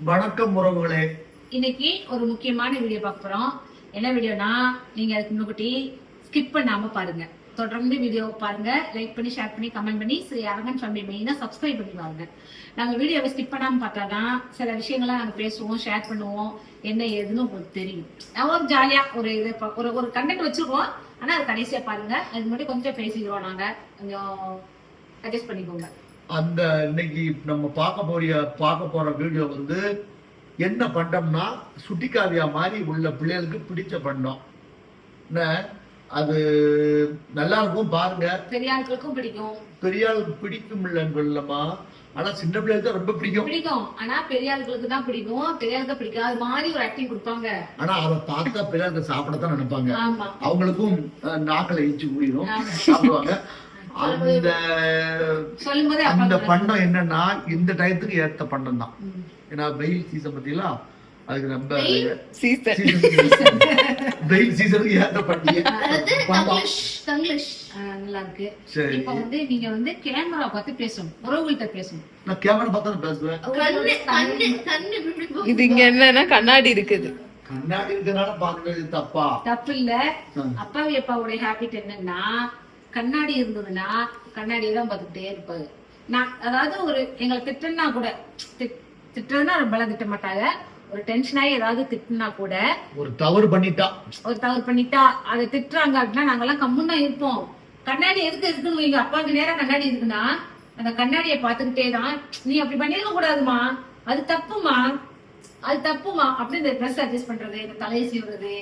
வணக்கம் உறவுகளே. இன்னைக்கு ஒரு முக்கியமான வீடியோ பார்க்க போறோம். என்ன வீடியோனா, நீங்க அதுக்கு முன்னாடி ஸ்கிப் பண்ணாம பாருங்க. தொடர்ந்து வீடியோ பாருங்க, லைக் பண்ணி, ஷேர் பண்ணி, கமெண்ட் பண்ணி, அரங்கன் ஃபேமிலி மெயினா சப்ஸ்கிரைப் பண்ணி பாருங்க. நாங்க வீடியோவை ஸ்கிப் பண்ணாம பார்த்தாதான் சில விஷயங்களை நாங்க பேசுவோம், ஷேர் பண்ணுவோம், என்ன ஏதுன்னு உங்களுக்கு தெரியும். ஒரு ஜாலியா ஒரு கண்டென்ட் வச்சிருக்கோம். ஆனா அது கடைசியா பாருங்க. அது முன்னாடி கொஞ்சம் பேசிக்கிறோம், நாங்க கொஞ்சம் அட்ஜஸ்ட் பண்ணிக்கோங்க. அந்த இன்னைக்கு நம்ம பார்க்க போற வீடியோ வந்து என்ன பண்டம்னா, சுட்டிக்காவியா மாதிரி உள்ள பிள்ளைகளுக்கு பிடிச்ச பண்டம். அது நல்லா இருக்கும், பாருங்க. பெரிய ஆட்களுக்கும் பிடிக்கும். பெரிய ஆளுக்கு பிடிக்கும் இல்லைன்னு, ஆனா சின்ன பிள்ளைகளுக்கு ரொம்ப பிடிக்கும். ஆனா பெரிய ஆளுகளுக்கு தான் பிடிக்கும், பெரிய ஆளுக்கு பிடிக்கும். அது மாதிரி ஒரு ஆக்டிங் கொடுப்பாங்க. ஆனா அதை பார்த்தா பெரிய ஆளுக்கு சாப்பிடத்தான் நினைப்பாங்க. அவங்களுக்கும் நாக்களை ஈச்சு கூடிடும், சாப்பிடுவாங்க. அந்த பண்டம் என்னன்னா, இந்த டயத்துக்கு ஏத்த பண்டம் தான். ஏன்னா வெயில் சீசன் பத்திலாம் அதுக்கு ரொம்ப வெயில் சீசனுக்கு ஏத்த பண்டிகை நல்லா இருக்கு. இப்ப வந்து நீங்க வந்து கேமரா பார்த்து பேசணும், உறவுகள்கிட்ட பேசணும். நான் கேமரா பார்த்து பேசுவேன். இது இங்க என்னன்னா கண்ணாடி இருக்குது. கண்ணாடி இருக்கிறனால பாக்குறது தப்பு இல்ல. அப்பாவுடைய ஹேபிட் என்னன்னா, கண்ணாடி இருந்ததுன்னா கண்ணாடியை தான் பார்த்துக்கிட்டே இருப்பாரு. நான் அதாவது ஒரு எங்களை திட்டுனா கூட, திட்டுறதுன்னா ரொம்ப திட்ட மாட்டாங்க, ஒரு டென்ஷன் ஆகி ஏதாவது திட்டுனா கூட, ஒரு தவறு பண்ணிட்டா அதை திட்டுறாங்க அப்படின்னா நாங்கெல்லாம் கம்முன்னா இருப்போம். கண்ணாடி எதுக்கு இருக்குன்னு எங்க அப்பாவுக்கு நேரம் கண்ணாடி இருக்குன்னா, அந்த கண்ணாடியை பார்த்துக்கிட்டே தான், நீ அப்படி பண்ணிருக்க கூடாதுமா, அது தப்புமா அப்படின்னு இந்த ட்ரெஸ் அட்ஜஸ்ட் பண்றது, இந்த தலையை சீவுறது,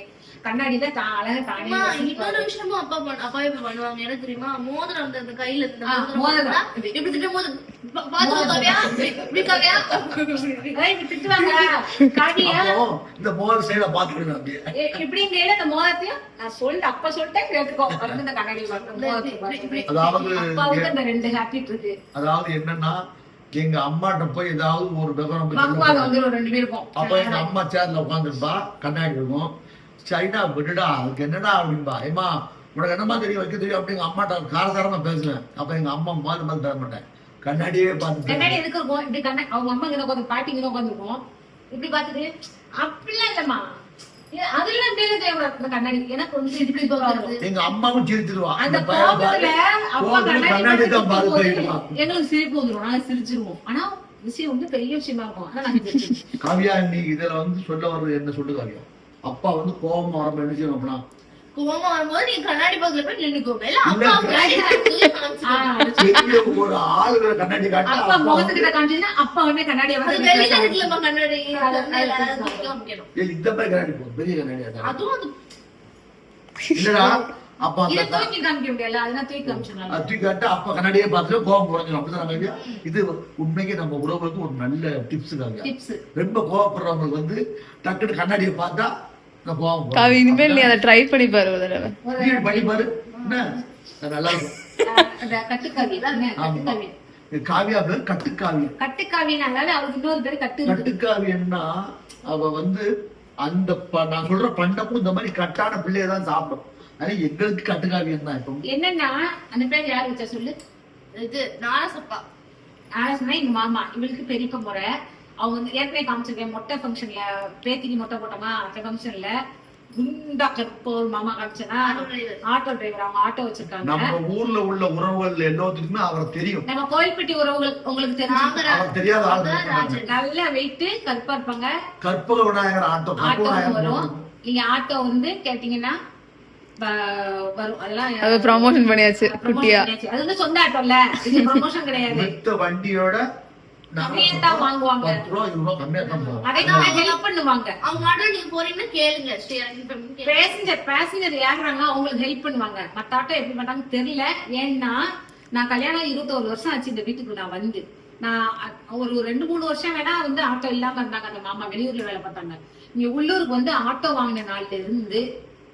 கண்ணாடியில அழகா தானே. இன்னொரு விஷயமும் அப்பா இப்ப பண்ணுவாங்க. எனக்கு தெரியுமா, மோதிரம் அந்த கையில இப்படி திட்டும் போது திட்டுவாங்க. இந்த மோதிரம் சைட பாத்துக்கிட்டு இப்படிங்க இந்த மோதிரத்தையும் நான் சொல்லிட்டு அப்பா சொல்லிட்டேன் கேட்டுக்கோ. இந்த கண்ணாடி அப்பாவுக்கு அந்த ரெண்டு ஹேபிட் இருக்கு. அதாவது என்னன்னா, எங்க அம்மாட்ட போய் ஏதாவது ஒரு விவரம் ரெண்டு பேருக்கும், அப்ப எங்க அம்மா சேர்ல உட்காந்துருப்பா, கண்ணாடி இருக்கும். சைனா விடுடா, அதுக்கு என்னடா அப்படின்பா. ஏமா உனக்கு என்னமா தெரியும், வைக்க தெரியும் அப்படின்னு அம்மாட்ட காரசாரமா பேசுவேன். அப்ப எங்க அம்மா மாதிரி தர மாட்டேன், கண்ணாடியே பார்த்து. கண்ணாடி எதுக்கு இருக்கும், இப்படி அவங்க அம்மா கிட்ட உட்காந்து, பாட்டி கிட்ட உட்காந்துருக்கும், இப்படி பார்த்துட்டு அப்படிலாம் இல்லம்மா, அதெல்லாம் கண்ணாடி எனக்கு வந்து எங்க அம்மாவும் சிரிச்சிருவா. அந்த கோபத்துல அப்பா கண்ணாடி தான் பாருங்க, எங்களுக்கு சிரிப்பு வந்துடும், நாங்க சிரிச்சிருவோம். ஆனா விஷயம் வந்து பெரிய விஷயமா இருக்கும். காவியா, நீ இதுல வந்து சொல்ல வர்றது என்ன சொல்லு காவியா? அப்பா வந்து கோபமா வர என்ன செய்யணும் அப்படின்னா, கோபமா வரும்போது நீங்க கண்ணாடி பக்கத்துல போய் நின்னுக்கோங்க. ஒரு ஆளுகளை கண்ணாடி காட்டி அப்பா முகத்துக்கிட்ட காமிச்சீங்கன்னா அப்பா உடனே கண்ணாடியை கண்ணாடி இந்த மாதிரி கண்ணாடி பெரிய கண்ணாடி இல்லடா. அப்பா தூக்கி காமிக்க முடியல, அதெல்லாம் தூக்கி காமிச்சிடலாம். தூக்கி காட்டு அப்பா கண்ணாடியே பார்த்துட்டு கோபம் குறைஞ்சிடும். அப்படிதான். இது உண்மைக்கு நம்ம உறவுகளுக்கு ஒரு நல்ல டிப்ஸ். ரொம்ப கோவப்படுறவங்களுக்கு வந்து டக்குனு கண்ணாடியை பார்த்தா இனிமேல் நீ அதை ட்ரை பண்ணி பாரு, பண்ணி பாரு, நல்லா இருக்கும். காவியா பேர் கட்டுக்காவியனால அவருக்கு இன்னொரு பேர் கட்டுக்காவியன்னா, அவ வந்து அந்த நான் சொல்ற பண்டமும் இந்த மாதிரி கட்டான பிள்ளையதான் சாப்பிடும். ஆனா எங்களுக்கு கட்டுக்காவியம் தான். இப்போ என்னன்னா, அந்த பேர் யாரு வச்சா சொல்லு? இது நாராசப்பா. நாராசனா எங்க மாமா, இவளுக்கு பெரியப்ப முறை. அவங்க வந்து ஏற்கனவே காமிச்சிருக்கேன், மொட்டை ஃபங்க்ஷன்ல பேத்திக்கு மொட்டை போட்டோமா, அந்த ஃபங்க்ஷன்ல குண்டா கருப்பு ஒரு மாமா காமிச்சனா, ஆட்டோ டிரைவர், அவங்க ஆட்டோ வச்சிருக்காங்க. நம்ம ஊர்ல உள்ள உறவுகள் எல்லாத்துக்குமே அவரை தெரியும். நம்ம கோயில்பட்டி உறவுகள் உங்களுக்கு தெரியாது. நல்ல வெயிட், கருப்பா இருப்பாங்க. கற்பக விநாயகர் ஆட்டோ வரும். நீங்க ஆட்டோ வந்து கேட்டீங்கன்னா வரும். அதெல்லாம் ப்ரமோஷன் பண்ணியாச்சு குட்டியா. அது வந்து சொந்த ஆட்டோ இல்ல, இது ப்ரமோஷன் கிடையாது. மொத்த வண்டியோட வாங்குவாங்க, பேசஞ்சர் ஏறாங்க, அவங்களுக்கு ஹெல்ப் பண்ணுவாங்க. மத்த ஆட்டோ எப்படி பண்ணாங்க தெரியல. ஏன்னா நான் கல்யாணம் 21 வருஷம் ஆச்சு இந்த வீட்டுக்கு. நான் வந்து ஒரு 2-3 வருஷம் வேணா வந்து ஆட்டோ இல்லாம இருந்தாங்க. அந்த மாமா வெளியூர்ல வேலை பார்த்தாங்க. இங்க உள்ளூருக்கு வந்து ஆட்டோ வாங்கின நாள்ல இருந்து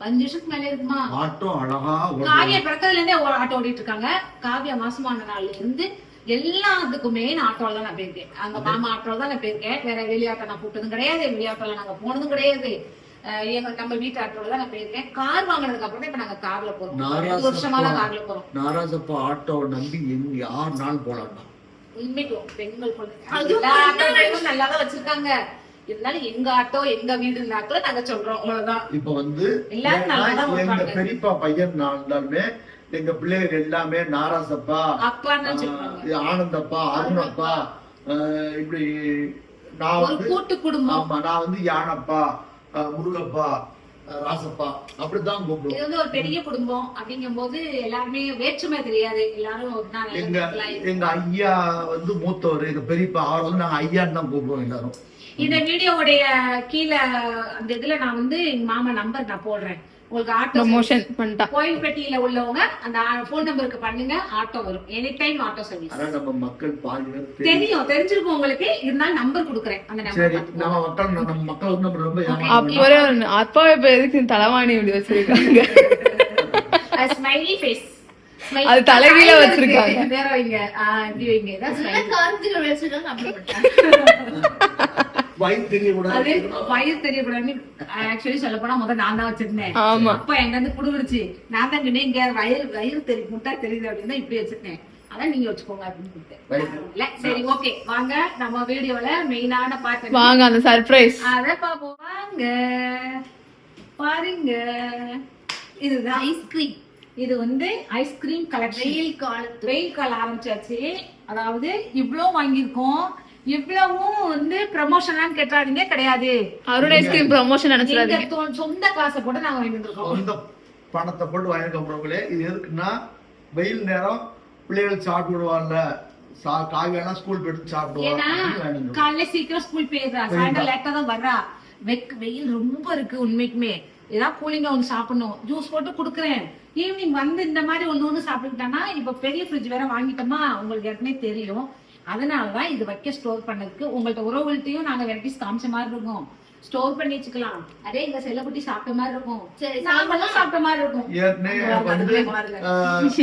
5 வருஷத்துக்கு மேல இருக்குமா, ஆட்டோ அழகா. காவியா பிறக்கிறதுல இருந்தே ஆட்டோ ஓடிட்டு இருக்காங்க. காவியா மாசமான நாள்ல இருந்து எல்லாத்துக்குமே நான் ஆட்டோல தான் நான் போயிருக்கேன். அங்க மாமா ஆட்டோல தான் நான் போயிருக்கேன். வேற வெளியாட்டோ நான் கூப்பிட்டதும் கிடையாது, வெளியாட்டோல நாங்க போனதும் கிடையாது. நம்ம வீட்டு ஆட்டோல தான் நான் போயிருக்கேன். கார் வாங்கினதுக்கு அப்புறம் இப்ப நாங்க கார்ல போறோம். 2 வருஷமா தான் கார்ல போறோம். நாராசப்பா ஆட்டோ நம்பி யார் நாள் போலாம். உண்மைக்கும் பெண்கள் நல்லாதான் வச்சிருக்காங்க. இருந்தாலும் எங்க ஆட்டோ எங்க வீடுனாக்குல நாங்க சொல்றோம் அவ்வளவுதான். இப்ப வந்து எல்லாரும் ஏன்னா நல்லா தான் எங்க இருப்பாங்க. பெரியப்பா பையன் நான் இருந்தாலுமே எங்க பிள்ளைகள் எல்லாமே நாராசப்பா, அப்பான்னு சொல்றாங்க. ஆனந்தப்பா, அருணப்பா, இப்படி நான் ஒரு வந்து கூட்டு குடும்பம். ஆமா நான் வந்து யானப்பா, முருகப்பா, ராசப்பா அப்படித்தான் கூப்பிடுவோம். இது வந்து ஒரு பெரிய குடும்பம் அப்படிங்கும் போது எல்லாருமே வேற்றுமை தெரியாது, எல்லாரும் ஒண்ணா நல்ல எங்க மக்களா இருப்பாங்க. எங்க ஐயா வந்து மூத்தவர், எங்க பெரியப்பா, அவர் வந்து நாங்க ஐயான்னு தான் கூப்பிடுவோம் எல்லாரும். இந்த வீடியோவுடைய கீழே அந்த இதுல நான் வந்து எங்க மாமா நம்பர் நான் போடுறேன். உங்களுக்கு ஆட்டோ ப்ரமோஷன் பண்ணிட்டா. கோயில்பட்டியில உள்ளவங்க அந்த போன் நம்பருக்கு பண்ணுங்க, ஆட்டோ வரும். Any time auto service. ஆனா நம்ம மக்கள் பாதி பேர் தெரிஞ்சிருக்கும் உங்களுக்கு, இருந்தாலும் நம்பர் கொடுக்குறேன். அந்த சரி நம்பர் நம்ம மக்கள் வந்து நம்ம ரொம்ப அப்போ அப்பா இப்ப எதுக்கு தலைவாணி இப்படி வச்சிருக்காங்க? Smiley face. அது தலைகீழ வச்சிருக்காங்க. வேற வைங்க, இப்படி வைங்க. இதான் smiley. காஞ்சிகள் வச்சிருக்காங்க அப்படி பண்ணிட்டாங்க. வயிறு தெரியக்கூடாது. அது வயிறு தெரியக்கூடாதுன்னு ஆக்சுவலி சொல்ல போனா முதல்ல நான் தான் வச்சிருந்தேன். ஆமா. அப்பா எங்க இருந்து குடுவிடுச்சு, நான் தான் சொன்னேன் இங்க வயிறு தெரியும் முட்டா தெரியுது அப்படின்னு இப்படி வச்சிருக்கேன். அதான் நீங்க வச்சுக்கோங்க அப்படின்னு கொடுத்தேன். சரி ஓகே, வாங்க நம்ம வீடியோல மெயினான பார்ட் வாங்க அந்த சர்ப்ரைஸ் அத பாப்போம். வாங்க பாருங்க, இதுதான் ஐஸ்கிரீம். இது வந்து ஐஸ்கிரீம் கலெக்ஷன். வெயில் காலம் ஆரம்பிச்சாச்சு. அதாவது இவ்ளோ வாங்கியிருக்கோம். இவ்வளவும் வந்து ப்ரமோஷனான்னு கேட்டாதீங்க, கிடையாது. அருண் ஐஸ்கிரீம் ப்ரமோஷன் நினைச்சிடாதீங்க. எங்க சொந்த காசை போட்டு நாங்க வாங்கிட்டு இருக்கோம். சொந்த பணத்தை போட்டு வாங்கிருக்கோம்ங்களே. இது எதுக்குன்னா வெயில் நேரம் பிள்ளைகள் சாப்பிட்டு விடுவாங்கல்ல, காய்கறிலாம் ஸ்கூல் போயிட்டு ஏன்னா சாப்பிடுவாங்க. காலையில சீக்கிரம் ஸ்கூல் போயிடுறா, சாயந்தரம் லேட்டா தான் வர்றா. வெயில் ரொம்ப இருக்கு உண்மைக்குமே. ஏதாவது கூலிங்கா ஒண்ணு சாப்பிடணும், ஜூஸ் போட்டு குடுக்குறேன். ஈவினிங் வந்து இந்த மாதிரி ஒண்ணு சாப்பிட்டுக்கிட்டானா, இப்ப பெரிய ஃப்ரிட்ஜ் வேற வாங்கிட்டோமா, உங்களுக்கு ஏற்கனவே தெரியும். அதனாலதான் இது வைக்க ஸ்டோர் பண்ணதுக்கு. உங்கள்ட்ட உறவுகள்ட்டையும் நாங்க வெரைட்டிஸ் காமிச்ச மாதிரி இருக்கும், ஸ்டோர் பண்ணி வச்சுக்கலாம். அதே எங்க செல்லக்குட்டி சாப்பிட்ட மாதிரி இருக்கும், சரி நாமெல்லாம் சாப்பிட்ட மாதிரி இருக்கும். ஏற்கனவே வந்து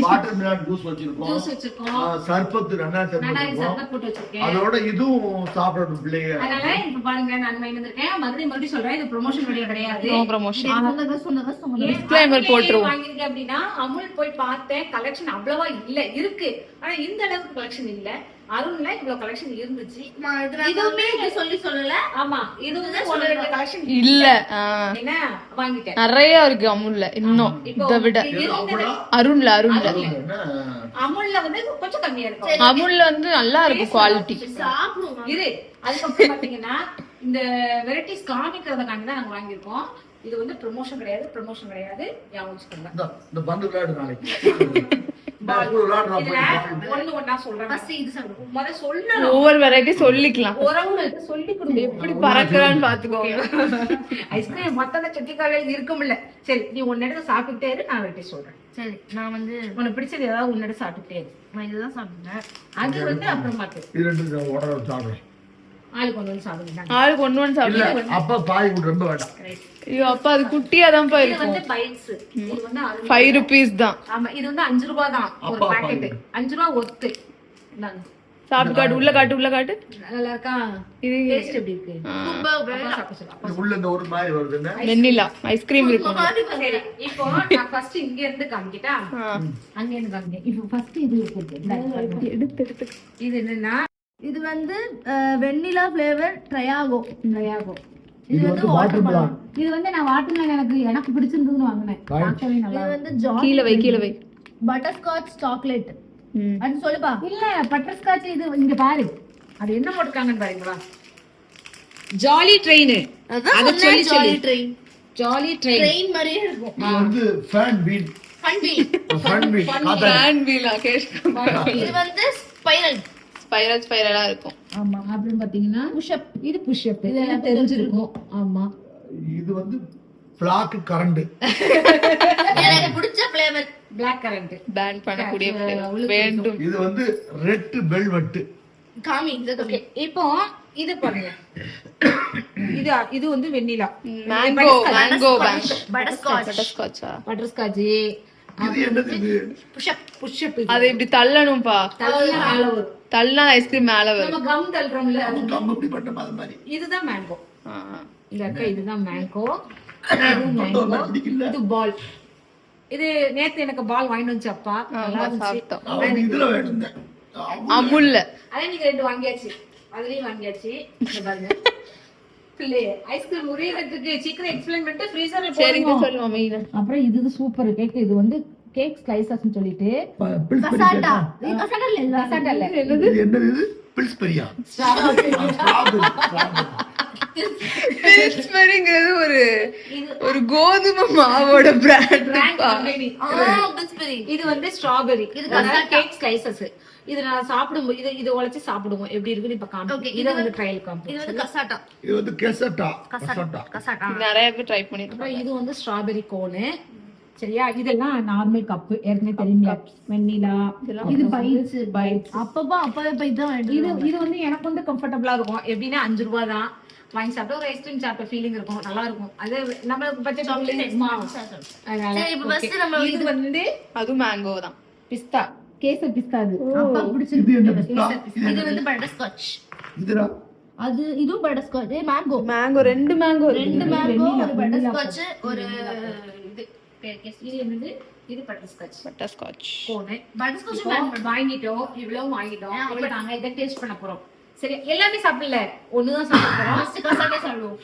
வாட்டர் மிலான் ஜூஸ் வச்சிருக்கோம், ஜூஸ் வச்சிருக்கோம், சர்பத்து சர்பத் போட்டு வச்சிருக்கேன். அதோட இதுவும் சாப்பிடணும் பிள்ளைங்க. அதனால இப்ப பாருங்க, நான் வந்திருக்கேன். மறுபடியும் சொல்றேன், இது ப்ரொமோஷன் வீடியோ கிடையாது. No promotion. டிஸ்க்ளைமர் போட்டுருவோம். வாங்கிருக்கேன் அப்படின்னா அமுல் போய் பார்த்தேன், கலெக்ஷன் அவ்வளவா இல்ல, இருக்கு ஆனா இந்த அளவுக்கு கலெக்ஷன் இல்ல. அருண்ல இவ்வளவு கலெக்ஷன் இருந்துச்சு. இதுவுமே சொல்லி சொல்லல. ஆமா, இது வந்து ஒன்னு ரெண்டு கலெக்ஷன் இல்ல. என்ன வாங்கிட்டேன், நிறைய இருக்கு அமுல்ல. இன்னும் இதை விட அருண்ல அமுல்ல வந்து கொஞ்சம் கம்மியா இருக்கும். அமுல்ல வந்து நல்லா இருக்கும் குவாலிட்டி. சாப்பிடுவோம் இரு. அதுக்கப்புறம் பாத்தீங்கன்னா இந்த வெரைட்டிஸ் காமிக்கிறதுக்காண்டி தான் நாங்க வாங்கியிருக்கோம். இது வந்து ப்ரமோஷன் கிடையாது, ப்ரமோஷன் கிடையாது. ஞாபகம் வச்சுக்கோங்க. இந்த பந்து விளையாடு நாளைக்கு. ஒவ்வொரு வெரைட்டி சொல்லிக்கலாம். சொல்லி கொடுங்க எப்படி பறக்குறான்னு பாத்துக்கோங்க. ஐஸ்கிரீம் மொத்த செட்டிக்காலையில் இருக்கும்ல. சரி, நீ ஒன்னு எடுத்து சாப்பிட்டுட்டே இரு, நான் வெட்டி சொல்றேன். சரி, நான் வந்து உனக்கு பிடிச்சது ஏதாவது ஒன்னு எடுத்து சாப்பிட்டுட்டே இரு. நான் இதுதான் சாப்பிட்டேன். அது வந்து அப்புறமாட்டு ஆளுக்கு ஒண்ணு வந்து சாப்பிடுங்க. ஆளுக்கு ஒண்ணு ஒண்ணு சாப்பிடுங்க. அப்பா பாய் கூட ரொம்ப வேண்டாம். ஐயோ அப்பா அது குட்டியா தான் இது இருக்கும். வந்து பைட்ஸ். இது வந்து 5 rupees தான். ஆமா, இது வந்து 5 ரூபாய் தான் ஒரு பாக்கெட். 5 ரூபாய் ஒத்து. இந்தாங்க, சாப்பிட்டு காட்டு, உள்ள காட்டு, உள்ள காட்டு. நல்லா இருக்கா? இது டேஸ்ட் எப்படி இருக்கு? அப்பா சாப்பிட சொல்லு. உள்ள இந்த ஒரு மாதிரி வருதுன்னா வெண்ணிலா ஐஸ்கிரீம் இருக்கும். சரி, இப்போ நான் ஃபர்ஸ்ட் இங்க இருந்து காமிக்கிட்டா, அங்க இருந்து காமிக்க. இப்போ ஃபர்ஸ்ட் இது இருக்கு. எடுத்து இது என்னன்னா, இது வந்து வெண்ணிலா ஃப்ளேவர் ட்ரையாகோ. இது வந்து வாட்டர் மெலன். இது வந்து நான் வாட்டர் மெலன் எனக்கு பிடிச்சிருந்ததுன்னு வாங்குனேன். பார்க்கவே நல்லா. இது வந்து கீழ வை. Butter Scotch chocolate. அது சொல்லுப்பா. இல்ல, பட்டர் ஸ்காட்ச். இது இங்க பாரு, அது என்ன போட்டுருக்காங்கன்னு பாருங்களா. Jolly train. அத சொல்லி ஜாலி ட்ரெயின். ஜாலி ட்ரெயின் மாதிரியே இருக்கும். இது வந்து fan wheel. Fun wheel. Fan wheel இது வந்து ஸ்பைரலா இருக்கும். ஆமா, அப்படின்னு பாத்தீங்கன்னா புஷ் அப். இது புஷ் அப். இது எல்லாம் தெரிஞ்சிருக்கும். ஆமா, இது வந்து பிளாக் கரண்ட். எனக்கு பிடிச்ச ஃப்ளேவர் பிளாக் கரண்ட். பேன் பண்ணக்கூடிய வேண்டும். இது வந்து ரெட் வெல்வெட். காமி. ஓகே, இப்போ இது பாருங்க. இது வந்து வெண்ணிலா. Mango butterscotch. பட்டர்ஸ்காட்ச். இது என்னது? இது புஷ் அப். அது இப்படி தள்ளணும்பா. தள்ளனா ஐஸ்கிரீம் மேல வரும். நம்ம கம் தள்ளுறோம்ல, கம் இப்படி பண்ண மாதிரி. இதுதான் மேங்கோ. இந்த அக்கா இதுதான் மேங்கோ. இது பால். இது நேத்து எனக்கு பால் வாங்கிட்டு வந்துச்சு அப்பா. நல்லா இருந்துச்சு. இதுல வேணும் அமுல்ல. அதே நீங்க 2 வாங்கியாச்சு, அதுலயும் வாங்கியாச்சு. பாருங்க, ஐஸ்கிரீம் உரியறதுக்கு சீக்கிரம் எக்ஸ்பிளைன் பண்ணிட்டு ஃப்ரீசர்ல சரிங்க போடுங்க. சொல்லு மம்மி இத. அப்புறம் இது சூப்பர் கேக். இது வந்து கேக் ஸ்லைசஸ்னு சொல்லிட்டு பில்ஸ்பெரி கசாட்டா கேக்கா? இது கசாட்டா இல்ல கசாட்டா இல்ல. இது என்னது இது? பில்ஸ்பெரியா? ஸ்ட்ராபெரி. பில்ஸ்பெரிங்கிறது ஒரு கோதுமை மாவோட பிராண்ட். Brand company. பிஸ்பெரி இது வந்து ஸ்ட்ராபெரி. இது கேக் ஸ்லைசஸ். இது நான் சாப்பிடும்போது இது உடைச்சு சாப்பிடுவோம். எப்படி இருக்குன்னு இப்ப Okay, காமிக்கிறேன். இது இத வந்து வந்து- ட்ரையல் இது காமிக்கிறேன். வந்து கசாட்டா இது வந்து கெசட்டா. கசாட்டா கசாட்டா நிறைய பேர் ட்ரை பண்ணிருக்கோம். அப்புறம் இது வந்து ஸ்ட்ராபெரி கோனு. சரியா? இதெல்லாம் நார்மல் கப் ஏற்கனவே தெரியுங்களா? வெண்ணிலா. இது பைட்ஸ். அப்பாவே போய் தான் இது வந்து எனக்கு வந்து கம்ஃபர்டபுளா இருக்கும். எப்படின்னா 5 ரூபாய் தான். வாங்கி சாப்பிட்டா ஒரு ஐஸ்கிரீம் சாப்பிட்ட ஃபீலிங் இருக்கும். நல்லா இருக்கும். அது நம்மளுக்கு பட்ஜெட் அதனால சரி, இப்ப okay. first நம்ம இது வந்து அதுவும் மேங்கோ தான். பிஸ்தா. கேசர் பிஸ்தா. அது அப்பா இது பிடிச்சிருக்கு. என்ன பிஸ்தா? இது வந்து பட்டர் ஸ்காட்ச். இதுடா. அது இதுவும் butterscotch. Mango mango 2 mango ரெண்டு மேங்கோ ஒரு பட்டர் ஸ்காட்ச் ஒரு இது இது என்னது? இது butterscotch butterscotch. Cone. Butterscotch இப்போ வாங்கிட்டோம். இவ்வளவு வாங்கிட்டோம். இப்போ நாங்க இதை டேஸ்ட் பண்ண போறோம். சரி, எல்லாமே சாப்பிடல. ஒண்ணுதான் சாப்பிட போறோம். ஃபர்ஸ்ட் கசாட்டா சாப்பிடுவோம்.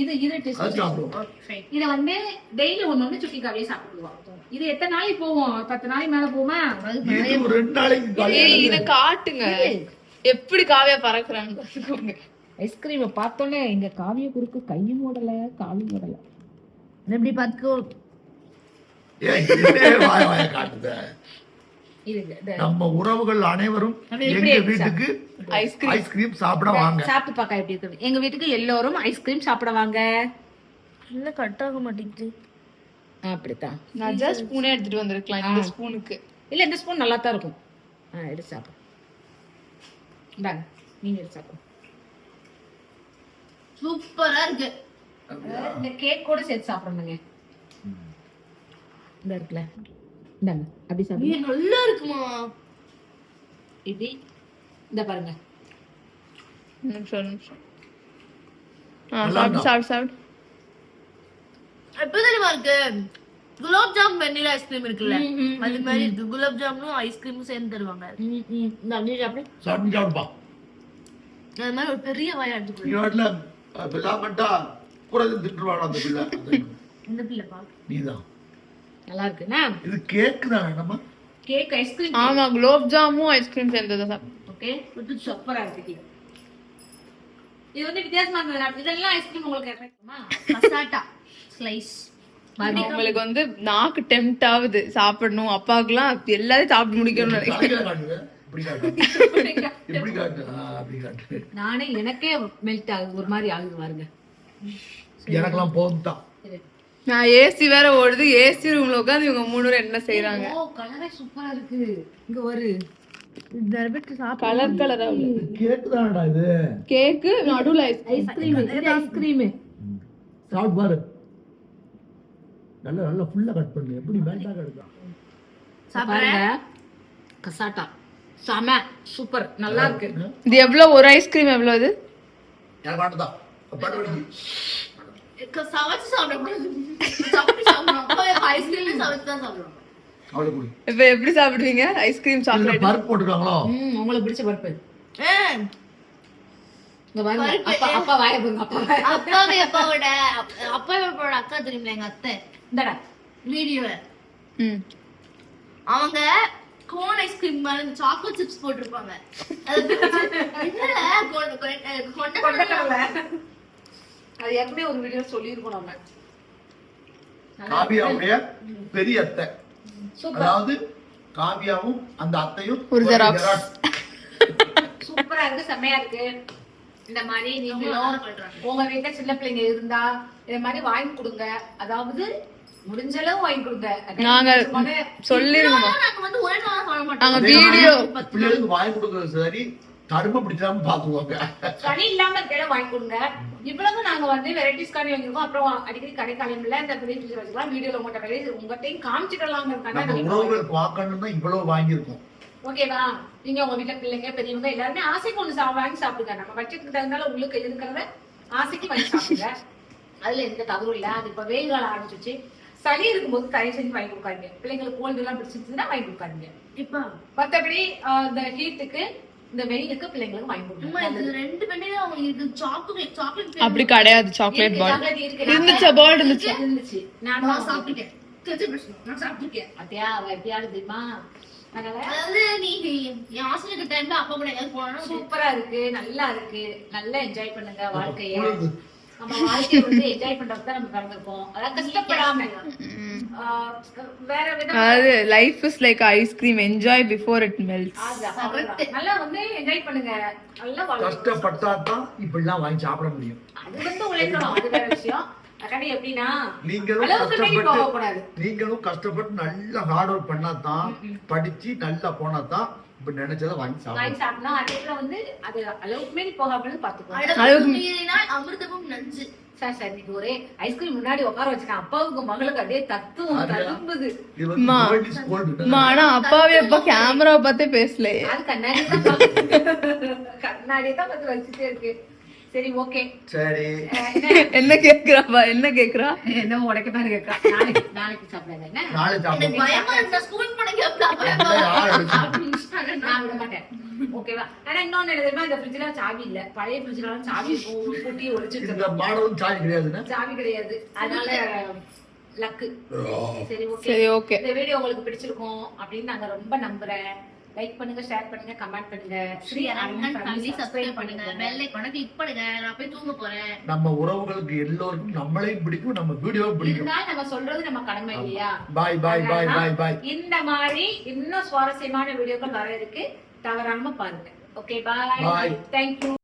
இது அது டேஸ்ட். சாப்பிடுவோம். இத வந்து டெய்லி ஒண்ணு சுட்டிக்காவே சாப்பிடுவோம். இது எத்தனை நாளைக்கு போவோம்? 10 நாளைக்கு மேல போமா? இது ஒரு 2 நாளைக்கு காலி. ஏய் இத காட்டுங்க. எப்படி காவியா பறக்குறாங்க பாத்துக்கோங்க. ஐஸ்கிரீம் பார்த்தோன்னே எங்க காவிய குறுக்கு கையும் மூடல காலும் மூடல. எப்படி பாத்துக்கோ. ஏய், இதே வாய காட்டுத. இது நம்ம உறவுகள் அனைவரும் இப்படி எங்க இருக்கு வீட்டுக்கு ஐஸ்கிரீம் ஐஸ்கிரீம் சாப்பிட வாங்க. சாப்பிட்டு பார்க்க எப்படி இருக்கு. எங்க வீட்டுக்கு எல்லாரும் ஐஸ்கிரீம் சாப்பிட வாங்க. என்ன கட் ஆக மாட்டேங்குது. அப்படித்தான். நான் ஜஸ்ட் ஸ்பூனே எடுத்துட்டு வந்திருக்கலாம் இந்த ஸ்பூனுக்கு. இல்ல இந்த ஸ்பூன் நல்லா தான் இருக்கும். எடுத்து சாப்பிடு. இந்தாங்க, நீங்க எடுத்து சாப்பிடுங்க. சூப்பரா இருக்கு. இந்த கேக் கூட சேர்த்து சாப்பிடணுங்க. இந்த இருக்குல்ல, இந்தாங்க அப்படி சாப்பிடுங்க. இது நல்லா இருக்குமா? இப்படி இந்த பாருங்க. நிமிஷம். சாப்பிடு சாப்பிடு சாப்பிடு. எப்படி தெரியுமா இருக்கு? குலாப் ஜாம் வெண்ணிலா ஐஸ்கிரீம் இருக்குல்ல, அது மாதிரி இருக்கு. குலாப் ஜாமும் ஐஸ்கிரீமும் சேர்ந்து தருவாங்க. இந்த அப்படி சாப்பிடு. சாப்பிடுப்பா. அது மாதிரி ஒரு பெரிய வாயா எடுத்துக்கோ. இவட்ல பிள்ளாமட்டா கூட திட்டுவாடா அந்த பிள்ளை. இந்த பிள்ளைப்பா நீதான். நல்லா இருக்குண்ணா. இது கேக் தானே நம்ம? Cake ice cream. ஆமா குலோப் ஜாமும் ஐஸ்கிரீம் சேர்ந்தது சாப்பிடு. ஓகே, சூப்பரா இருக்கு. இது வந்து வித்தியாசமா இருக்கு. இதெல்லாம் ஐஸ்கிரீம் உங்களுக்கு கிடைக்குமா? Cassata slice. உங்களுக்கு வந்து நாக்கு டெம்ப்ட் ஆகுது சாப்பிடணும். அப்பாவுக்குலாம் எல்லாரும் சாப்பிட்டு முடிக்கணும்னு நினைக்கிறேன். தலையில காட்டுங்க. இப்படி காட்டு. இப்படி காட்டு. அப்படி காட்டு. நானே எனக்கே மெல்ட் ஆகுது. ஒரு மாதிரி ஆகுது பாருங்க. எனக்கெல்லாம் போதும் தான். நான் ஏசி வேற ஓடுது. ஏசி ரூம்ல உட்காந்து இவங்க 3 பேரும் என்ன செய்யறாங்க? ஓ, கலரே சூப்பரா இருக்கு. இங்க வரு. கலர் கலரா கேக் தானடா இது. கேக்கு நடுவுல ஐஸ்கிரீம். இது ஐஸ்கிரீம். சாப்பிட்டு பாரு. நல்லா நல்லா ஃபுல்லா கட் பண்ணு. எப்படி மேல்டா கட் பாருங்க. கசாட்டா செம சூப்பர் நல்லா இருக்கு. இது எவ்வளவு? ஒரு ஐஸ்கிரீம் எவ்வளவு இது? எனக்கு வேண்டாம். படுவடி. சவச்சு சாப்பிடக்கூடாது. சாப்பிட்டு சாப்பிடணும். அப்போ ஐஸ்கிரீம் சவச்சு தான் சாப்பிடணும். அவளை குடி. இப்ப எப்படி சாப்பிடுவீங்க ஐஸ்கிரீம் இதுல சாக்லேட்? பருப்பு போட்டுருக்காங்களோ? உங்களுக்கு பிடிச்ச பருப்பு. ஏ, இங்க பாருங்க. அப்பா வாய பாருங்க. அப்பாவே அப்பாவோட அக்கா தெரியுமில எங்க அத்தை இந்தடா வீடியோல ம். அவங்க கோன் ஐஸ்கிரீம் மேல சாக்லேட் சிப்ஸ் போட்டிருப்பாங்க. அது என்னல கொண்ட அது எப்பவுமே ஒரு வீடியோ சொல்லியிருக்கோம் நம்ம. காவியாவுடைய பெரிய அத்தை. சூப்பர். அதாவது காவியாவும் அந்த அத்தையும் ஒரு xerox. சூப்பரா இருக்கு. செம்மையா இருக்கு. இந்த மாதிரி நீங்களும் உங்க வீட்டுல சின்ன பிள்ளைங்க இருந்தா இந்த மாதிரி வாங்கி கொடுங்க. அதாவது முடிஞ்ச அளவு வாங்கி கொடுங்க. நாங்க சொல்லிருக்கோம். நாங்க வந்து ஒரே நாள் பண்ண மாட்டோம். நாங்க அதே வீடியோ மாதிரி பிள்ளைகளுக்கு வாங்கி கொடுக்கறது சரி, தர்மம் பிடிச்சாம பாத்துக்குவாங்க. சனி இல்லாம இருக்கையில வாங்கி கொடுங்க. இவ்வளவு நாங்க வந்து வெரைட்டிஸ் காணி வாங்கிருக்கோம். அப்புறம் அடிக்கடி கடைக்காலம்ல இந்த பெரிய வச்சுக்கலாம். வீடியோல உங்கள்கிட்டையும் காமிச்சிடலாங்கிறதுக்காக நம்ம உறவுகள் பார்க்கணும் தான் இவ்வளவு வாங்கியிருக்கோம். ஓகேவா? நீங்க உங்க வீட்டுல பிள்ளைங்க பெரியவங்க எல்லாருமே ஆசைக்கு ஒண்ணு வாங்கி சாப்பிடுங்க. நம்ம பட்ஜெட்டுக்கு தகுந்தால உங்களுக்கு இருக்கிறத ஆசைக்கு வாங்கி சாப்பிடுங்க. அதுல எந்த தவறும் இல்ல. அது இப்ப வெயில் காலம் ஆரம்பிச்சிச்சு. சளி இருக்கும்போது தயவு செஞ்சு வாங்கி கொடுக்காதீங்க. பிள்ளைங்களுக்கு கோல்டு எல்லாம் பிடிச்சிருச்சுன்னா வாங்கி கொடுக்காதீங்க. இப்ப மத்தபடி இந்த ஹீட்டுக்கு இந்த வெயிலுக்கு பிள்ளைங்களுக்கு வாங்கி அம்மா, கொடுக்கணும். இது 2 பெண்ணுமே அவங்க இருக்கு. சாக்லேட் அப்படி கிடையாது. சாக்லேட் பால் சாக்லேட் இருக்கு. இருந்துச்சா? பால் இருந்துச்சு. இருந்துச்சு. நான் நானும் சாப்பிட்டுட்டேன். நான் சாப்பிட்டுருக்கேன். அத்தியா அவ எப்படியாவது தெரியுமா? அதனால அதாவது நீ என் ஹாஸ்டலுக்கு டைம்ல அப்பா கூட எங்கேயாவது போனா சூப்பரா இருக்கு, நல்லா இருக்கு, நல்லா என்ஜாய் பண்ணுங்க வாழ்க்கைய. நம்ம வாழ்க்கைய வந்து என்ஜாய் பண்றதுக்கு தான் நம்ம பிறந்திருக்கோம். அதான் கஷ்டப்படாம வேற விதமா அதாவது life is like ice cream, enjoy before it melts. அவ்வளவுதான். நல்லா வந்து என்ஜாய் பண்ணுங்க, நல்லா வாழுங்க. கஷ்டப்பட்டா தான் இப்படிலாம் வாங்கி சாப்பிட முடியும். அது வந்து உழைக்கணும், அது வேற விஷயம். அக்கடி எப்படின்னா நீங்களும் அளவுக்கு மீறி கஷ்டப்பட்டு போகக்கூடாது. நீங்களும் கஷ்டப்பட்டு நல்லா ஹார்ட் ஒர்க் பண்ணா தான், படிச்சு நல்லா போனா தான் இப்ப நினைச்சதை வாங்கி சாப்பிடணும். வாங்கி சாப்பிடணும். அதே வந்து அது அளவுக்கு மீறி போகாம பாத்துக்கணும். அளவுக்கு மீறினால் அமிர்தமும் நஞ்சு. சார் சார் இன்னைக்கு ஒரே ஐஸ்கிரீம் முன்னாடி உட்கார வச்சுக்கேன். அப்பாவுக்கு மகளுக்கு அப்படியே தத்துவம் தழும்புது. இது வந்து மா. world is cold. ஆனா அப்பாவே அப்பா கேமரா பார்த்தே பேசலையே. அது கண்ணாடி தான் கண்ணாடி தான் பார்த்து வச்சுட்டே இருக்கு. சரி ஓகே. சரி என்ன கேக்குறாப்பா? என்ன கேக்குறா? என்ன உடைக்க பாரு கேட்கா. நாளைக்கு சாப்பிடாத என்ன? நாளை எனக்கு சாப்பிடுவோம். பயமா இருந்தா ஸ்கூல் போன கேப்ல நான் விட மாட்டேன். ஓகேவா? ஆனா இன்னொன்னு என்ன தெரியுமா? இந்த ஃப்ரிட்ஜ்ல சாவி இல்ல. பழைய ஃப்ரிட்ஜ்ல சாவி இருக்கும். பூட்டி ஒளிச்சு இந்த மாடலும் சாய் கிடையாதுன்னா சாவி கிடையாது. அதனால லக்கு. சரி ஓகே. சரி ஓகே. இந்த வீடியோ உங்களுக்கு பிடிச்சிருக்கும் அப்படின்னு நாங்க ரொம்ப நம்புறேன். லைக் பண்ணுங்க, ஷேர் பண்ணுங்க, கமெண்ட் பண்ணுங்க. ஸ்ரீ அரங்கன் ஃபேமிலி சப்ஸ்கிரைப் பண்ணுங்க. பெல் ஐகானை கிளிக் பண்ணுங்க. நான் போய் தூங்க போறேன். நம்ம உறவுகளுக்கு எல்லோருக்கும் நம்மளையும் பிடிக்கும், நம்ம வீடியோவும் பிடிக்கும். இருந்தாலும் நம்ம சொல்றது நம்ம கடமை இல்லையா? பாய் பாய் பாய் பாய் பாய். இந்த மாதிரி இன்னும் சுவாரஸ்யமான வீடியோக்கள் வர இருக்கு. தவறாம பாருங்க. Okay bye. Bye. தேங்க்யூ.